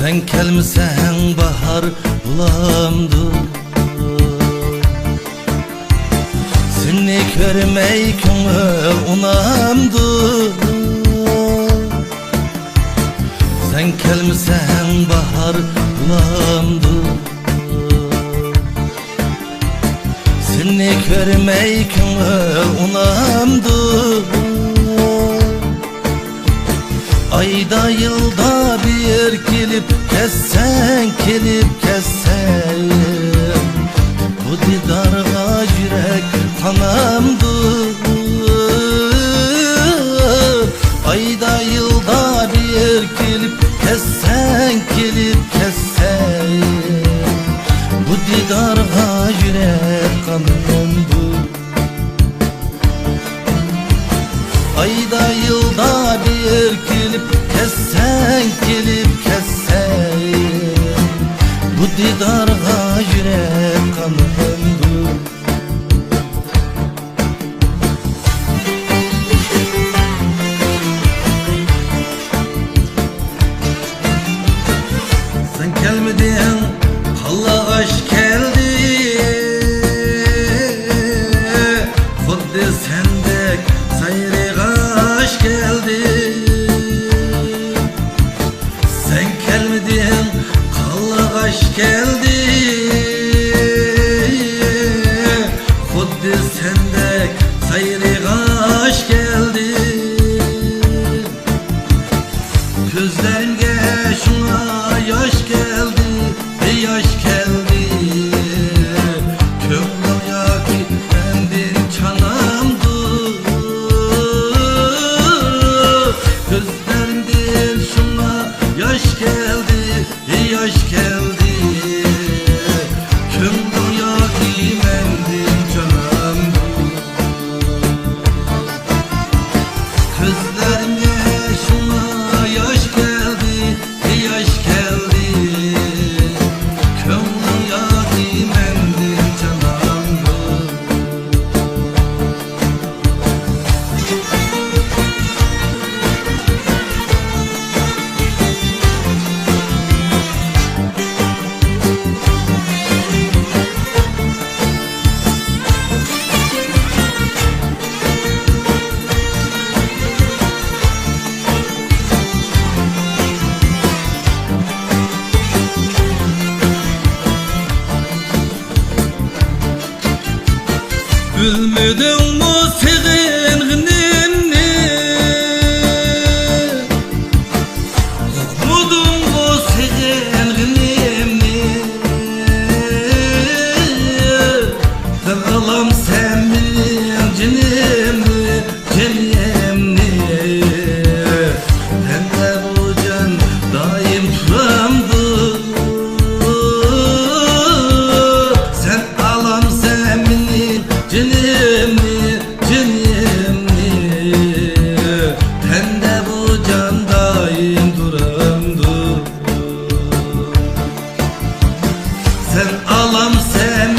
Sen kelmesen bahar bulamdı. Seni görmey köngül unamdı. Sen kelmesen bahar bulamdı. Seni görmey köngül unamdı. Ayda yılda bir gelip kessen, gelip kessen, bu didarga yürek kanamdı. Ayda yılda bir gelip kessen, gelip kessen, bu didarga yürek kanamdı. Ayda yılda bir gelip kessen, gelip kessen, bu didarga yürek kanımdı. Sen gelmedin, kallaş geldi. Xuddi sendek sayrigaş geldi. Sen gelmedin, kallaş geldi. Xuddi sendek sayrigaş geldi. Gözlerimge şuna yaş geldi, yaş geldi. Köngül yaki bendin çanamdı. Gözlerimden şuna yaş geldi, yaş geldi. Köngül yaki bendin çanamdı. Gözlerimde şuna yaş geldi, yaş geldi. Köngül yaki bendin çanamdı. Bilmedin mi sen gınnemni? Korkmadın mı sen gınnemni? Ben alam sen benim cinimni, cinimni. Ben de bu can daim turamdı. Sen alam sen benim cinimni, cinimni. Ben de bu can daim duramdı. Sen alam sen